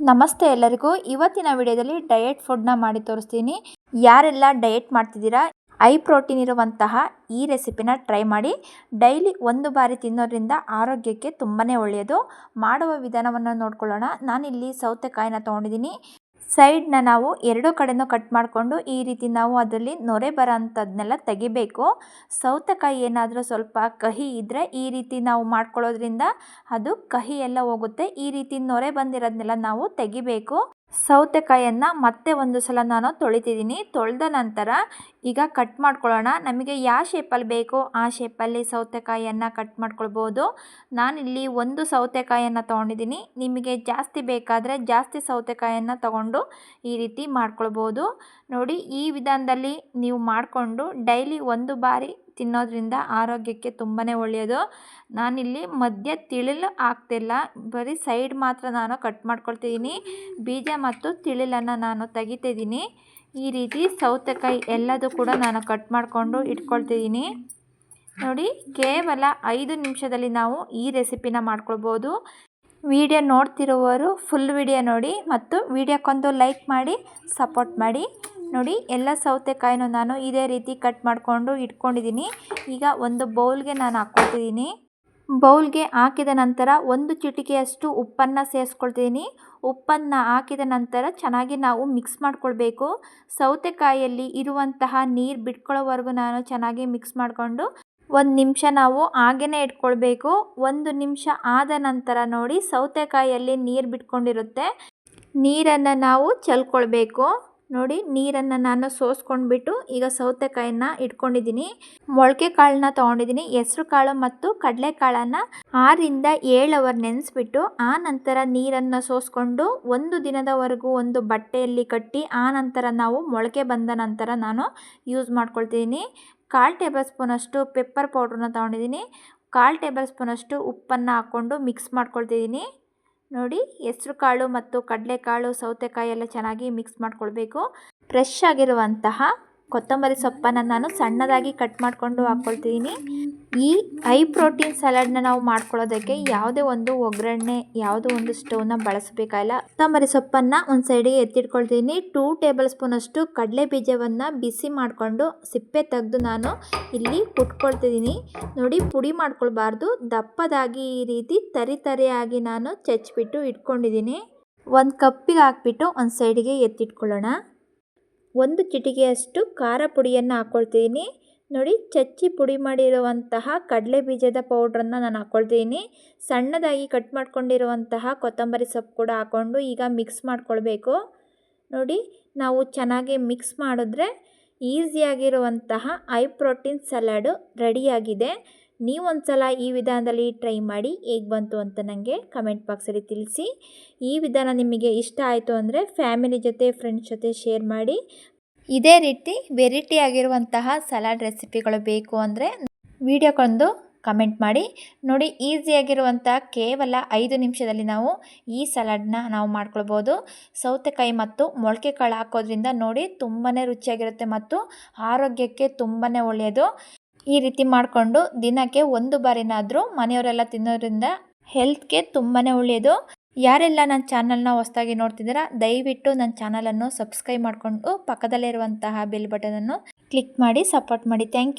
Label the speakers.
Speaker 1: ನಮಸ್ತೆ ಎಲ್ಲರಿಗೂ. ಇವತ್ತಿನ ವಿಡಿಯೋದಲ್ಲಿ ಡಯಟ್ ಫುಡ್ನ ಮಾಡಿ ತೋರಿಸ್ತೀನಿ. ಯಾರೆಲ್ಲ ಡಯಟ್ ಮಾಡ್ತಿದ್ದೀರಾ, ಹೈ ಪ್ರೋಟೀನ್ ಇರುವಂತಹ ಈ ರೆಸಿಪಿನ ಟ್ರೈ ಮಾಡಿ. ಡೈಲಿ ಒಂದು ಬಾರಿ ತಿನ್ನೋದ್ರಿಂದ ಆರೋಗ್ಯಕ್ಕೆ ತುಂಬಾ ಒಳ್ಳೆಯದು. ಮಾಡುವ ವಿಧಾನವನ್ನು ನೋಡ್ಕೊಳ್ಳೋಣ. ನಾನಿಲ್ಲಿ ಸೌತೆಕಾಯಿನ ತೊಗೊಂಡಿದ್ದೀನಿ. ಸೈಡ್ನ ನಾವು ಎರಡು ಕಡೆನೂ ಕಟ್ ಮಾಡಿಕೊಂಡು ಈ ರೀತಿ ನಾವು ಅದರಲ್ಲಿ ನೊರೆ ಬರೋ ಅಂಥದ್ದನ್ನೆಲ್ಲ ತೆಗಿಬೇಕು. ಸೌತೆಕಾಯಿ ಏನಾದರೂ ಸ್ವಲ್ಪ ಕಹಿ ಇದ್ದರೆ ಈ ರೀತಿ ನಾವು ಮಾಡ್ಕೊಳ್ಳೋದ್ರಿಂದ ಅದು ಕಹಿ ಎಲ್ಲ ಹೋಗುತ್ತೆ. ಈ ರೀತಿ ನೊರೆ ಬಂದಿರೋದನ್ನೆಲ್ಲ ನಾವು ತೆಗಿಬೇಕು. ಸೌತೆಕಾಯಿಯನ್ನು ಮತ್ತೆ ಒಂದು ಸಲ ನಾನು ತೊಳಿತಿದ್ದೀನಿ. ತೊಳೆದ ನಂತರ ಈಗ ಕಟ್ ಮಾಡ್ಕೊಳ್ಳೋಣ. ನಮಗೆ ಯಾವ ಶೇಪಲ್ಲಿ ಬೇಕೋ ಆ ಶೇಪಲ್ಲಿ ಸೌತೆಕಾಯಿಯನ್ನು ಕಟ್ ಮಾಡ್ಕೊಳ್ಬೋದು. ನಾನಿಲ್ಲಿ ಒಂದು ಸೌತೆಕಾಯಿಯನ್ನು ತೊಗೊಂಡಿದ್ದೀನಿ. ನಿಮಗೆ ಜಾಸ್ತಿ ಬೇಕಾದರೆ ಜಾಸ್ತಿ ಸೌತೆಕಾಯಿಯನ್ನು ತಗೊಂಡು ಈ ರೀತಿ ಮಾಡ್ಕೊಳ್ಬೋದು. ನೋಡಿ, ಈ ವಿಧಾನದಲ್ಲಿ ನೀವು ಮಾಡಿಕೊಂಡು ಡೈಲಿ ಒಂದು ಬಾರಿ ತಿನ್ನೋದ್ರಿಂದ ಆರೋಗ್ಯಕ್ಕೆ ತುಂಬಾ ಒಳ್ಳೆಯದು. ನಾನಿಲ್ಲಿ ಮಧ್ಯ ತಿಳಿಲು ಆಗ್ತಿಲ್ಲ, ಬರೀ ಸೈಡ್ ಮಾತ್ರ ನಾನು ಕಟ್ ಮಾಡ್ಕೊಳ್ತಿದ್ದೀನಿ. ಬೀಜ ಮತ್ತು ತಿಳಿಲನ್ನು ನಾನು ತೆಗಿತಿದ್ದೀನಿ. ಈ ರೀತಿ ಸೌತೆಕಾಯಿ ಎಲ್ಲದೂ ಕೂಡ ನಾನು ಕಟ್ ಮಾಡಿಕೊಂಡು ಇಟ್ಕೊಳ್ತಿದ್ದೀನಿ. ನೋಡಿ, ಕೇವಲ 5 ನಿಮಿಷದಲ್ಲಿ ನಾವು ಈ ರೆಸಿಪಿನ ಮಾಡ್ಕೊಳ್ಬೋದು. ವಿಡಿಯೋ ನೋಡ್ತಿರುವವರು ಫುಲ್ ವಿಡಿಯೋ ನೋಡಿ ಮತ್ತು ವಿಡಿಯೋಕ್ಕೊಂದು ಲೈಕ್ ಮಾಡಿ ಸಪೋರ್ಟ್ ಮಾಡಿ. ನೋಡಿ, ಎಲ್ಲ ಸೌತೆಕಾಯಿನೂ ನಾನು ಇದೇ ರೀತಿ ಕಟ್ ಮಾಡಿಕೊಂಡು ಇಟ್ಕೊಂಡಿದ್ದೀನಿ. ಈಗ ಒಂದು ಬೌಲ್ಗೆ ನಾನು ಹಾಕ್ಕೊಳ್ತಿದ್ದೀನಿ. ಬೌಲ್ಗೆ ಹಾಕಿದ ನಂತರ ಒಂದು ಚಿಟಿಕೆಯಷ್ಟು ಉಪ್ಪನ್ನು ಸೇರಿಸ್ಕೊಳ್ತೀನಿ. ಉಪ್ಪನ್ನು ಹಾಕಿದ ನಂತರ ಚೆನ್ನಾಗಿ ನಾವು ಮಿಕ್ಸ್ ಮಾಡ್ಕೊಳ್ಬೇಕು. ಸೌತೆಕಾಯಿಯಲ್ಲಿ ಇರುವಂತಹ ನೀರು ಬಿಟ್ಕೊಳ್ಳೋವರೆಗೂ ನಾನು ಚೆನ್ನಾಗಿ ಮಿಕ್ಸ್ ಮಾಡಿಕೊಂಡು 1 ನಿಮಿಷ ನಾವು ಹಾಗೇ ಇಟ್ಕೊಳ್ಬೇಕು. 1 ನಿಮಿಷ ಆದ ನಂತರ ನೋಡಿ, ಸೌತೆಕಾಯಿಯಲ್ಲಿ ನೀರು ಬಿಟ್ಕೊಂಡಿರುತ್ತೆ, ನೀರನ್ನು ನಾವು ಚೆಲ್ಕೊಳ್ಬೇಕು. ನೋಡಿ, ನೀರನ್ನು ನಾನು ಸೋಸ್ಕೊಂಡ್ಬಿಟ್ಟು ಈಗ ಸೌತೆಕಾಯಿನ ಇಟ್ಕೊಂಡಿದ್ದೀನಿ. ಮೊಳಕೆ ಕಾಳನ್ನ ತೊಗೊಂಡಿದ್ದೀನಿ. ಹೆಸರು ಕಾಳು ಮತ್ತು ಕಡಲೆಕಾಳನ್ನು 6 ರಿಂದ 7 ಅವರ್ ನೆನೆಸ್ಬಿಟ್ಟು ಆ ನಂತರ ನೀರನ್ನು ಸೋಸ್ಕೊಂಡು 1 ದಿನದವರೆಗೂ ಒಂದು ಬಟ್ಟೆಯಲ್ಲಿ ಕಟ್ಟಿ ಆ ನಂತರ ನಾವು ಮೊಳಕೆ ಬಂದ ನಂತರ ನಾನು ಯೂಸ್ ಮಾಡ್ಕೊಳ್ತಿದ್ದೀನಿ. 1/4 ಟೇಬಲ್ ಸ್ಪೂನಷ್ಟು ಪೆಪ್ಪರ್ ಪೌಡ್ರನ್ನ ತೊಗೊಂಡಿದ್ದೀನಿ. 1/4 ಟೇಬಲ್ ಸ್ಪೂನಷ್ಟು ಉಪ್ಪನ್ನು ಹಾಕ್ಕೊಂಡು ಮಿಕ್ಸ್ ಮಾಡ್ಕೊಳ್ತಿದ್ದೀನಿ. ನೋಡಿ, ಹೆಸರು ಕಾಳು ಮತ್ತು ಕಡಲೆಕಾಳು ಸೌತೆಕಾಯಿ ಎಲ್ಲ ಚೆನ್ನಾಗಿ ಮಿಕ್ಸ್ ಮಾಡ್ಕೊಳ್ಬೇಕು. ಫ್ರೆಶ್ ಆಗಿರುವಂತಹ ಕೊತ್ತಂಬರಿ ಸೊಪ್ಪನ್ನು ನಾನು ಸಣ್ಣದಾಗಿ ಕಟ್ ಮಾಡಿಕೊಂಡು ಹಾಕ್ಕೊಳ್ತಿದ್ದೀನಿ. ಈ ಹೈ ಪ್ರೋಟೀನ್ ಸಲಾಡ್ನ ನಾವು ಮಾಡ್ಕೊಳ್ಳೋದಕ್ಕೆ ಯಾವುದೇ ಒಂದು ಒಗ್ಗರಣೆ, ಯಾವುದೋ ಒಂದು ಸ್ಟವ್ನ ಬಳಸಬೇಕಾಗಿಲ್ಲ. ಕೊತ್ತಂಬರಿ ಸೊಪ್ಪನ್ನು ಒಂದು ಸೈಡಿಗೆ ಎತ್ತಿಟ್ಕೊಳ್ತೀನಿ. 2 ಟೇಬಲ್ ಸ್ಪೂನಷ್ಟು ಕಡಲೆ ಬೀಜವನ್ನು ಬಿಸಿ ಮಾಡಿಕೊಂಡು ಸಿಪ್ಪೆ ತೆಗೆದು ನಾನು ಇಲ್ಲಿ ಕುಟ್ಕೊಳ್ತಿದ್ದೀನಿ. ನೋಡಿ, ಪುಡಿ ಮಾಡ್ಕೊಳ್ಬಾರ್ದು, ದಪ್ಪದಾಗಿ ಈ ರೀತಿ ತರಿಯಾಗಿ ನಾನು ಚಚ್ಚಿಬಿಟ್ಟು ಇಟ್ಕೊಂಡಿದ್ದೀನಿ. ಒಂದು ಕಪ್ಪಿಗೆ ಹಾಕ್ಬಿಟ್ಟು ಒಂದು ಸೈಡಿಗೆ ಎತ್ತಿಟ್ಕೊಳ್ಳೋಣ. 1 ಚಿಟಿಕೆಯಷ್ಟು ಖಾರ ಪುಡಿಯನ್ನು ಹಾಕ್ಕೊಳ್ತಿದ್ದೀನಿ. ನೋಡಿ, ಚಚ್ಚಿ ಪುಡಿ ಮಾಡಿರುವಂತಹ ಕಡಲೆ ಬೀಜದ ಪೌಡ್ರನ್ನು ನಾನು ಹಾಕ್ಕೊಳ್ತಿದ್ದೀನಿ. ಸಣ್ಣದಾಗಿ ಕಟ್ ಮಾಡ್ಕೊಂಡಿರುವಂತಹ ಕೊತ್ತಂಬರಿ ಸೊಪ್ಪು ಕೂಡ ಹಾಕ್ಕೊಂಡು ಈಗ ಮಿಕ್ಸ್ ಮಾಡ್ಕೊಳ್ಬೇಕು. ನೋಡಿ, ನಾವು ಚೆನ್ನಾಗಿ ಮಿಕ್ಸ್ ಮಾಡಿದ್ರೆ ಈಸಿಯಾಗಿರುವಂತಹ ಹೈ ಪ್ರೋಟೀನ್ ಸಲಾಡು ರೆಡಿಯಾಗಿದೆ. ನೀವೊಂದು ಸಲ ಈ ವಿಧಾನದಲ್ಲಿ ಟ್ರೈ ಮಾಡಿ ಹೇಗೆ ಬಂತು ಅಂತ ನನಗೆ ಕಮೆಂಟ್ ಬಾಕ್ಸಲ್ಲಿ ತಿಳಿಸಿ. ಈ ವಿಧಾನ ನಿಮಗೆ ಇಷ್ಟ ಆಯಿತು ಅಂದರೆ ಫ್ಯಾಮಿಲಿ ಜೊತೆ, ಫ್ರೆಂಡ್ಸ್ ಜೊತೆ ಶೇರ್ ಮಾಡಿ. ಇದೇ ರೀತಿ ವೆರೈಟಿ ಆಗಿರುವಂತಹ ಸಲಾಡ್ ರೆಸಿಪಿಗಳು ಬೇಕು ಅಂದರೆ ವಿಡಿಯೋಕ್ಕೊಂದು ಕಮೆಂಟ್ ಮಾಡಿ. ನೋಡಿ, ಈಸಿಯಾಗಿರುವಂಥ ಕೇವಲ 5 ನಿಮಿಷದಲ್ಲಿ ನಾವು ಈ ಸಲಾಡ್ನ ನಾವು ಮಾಡ್ಕೊಳ್ಬೋದು. ಸೌತೆಕಾಯಿ ಮತ್ತು ಮೊಳಕೆ ಕಾಳು ಹಾಕೋದ್ರಿಂದ ನೋಡಿ ತುಂಬಾ ರುಚಿಯಾಗಿರುತ್ತೆ ಮತ್ತು ಆರೋಗ್ಯಕ್ಕೆ ತುಂಬಾ ಒಳ್ಳೆಯದು. ಈ ರೀತಿ ಮಾಡಿಕೊಂಡು ದಿನಕ್ಕೆ 1 ಬಾರಿನಾದರೂ ಮನೆಯವರೆಲ್ಲ ತಿನ್ನೋದ್ರಿಂದ ಹೆಲ್ತ್ಗೆ ತುಂಬಾ ಒಳ್ಳೆಯದು. ಯಾರೆಲ್ಲ ನನ್ನ ಚಾನಲ್ನ ಹೊಸದಾಗಿ ನೋಡ್ತಿದ್ದೀರಾ, ದಯವಿಟ್ಟು ನನ್ನ ಚಾನಲನ್ನು ಸಬ್ಸ್ಕ್ರೈಬ್ ಮಾಡಿಕೊಂಡು ಪಕ್ಕದಲ್ಲೇ ಇರುವಂತಹ ಬೆಲ್ ಬಟನನ್ನು ಕ್ಲಿಕ್ ಮಾಡಿ ಸಪೋರ್ಟ್ ಮಾಡಿ. Thank you.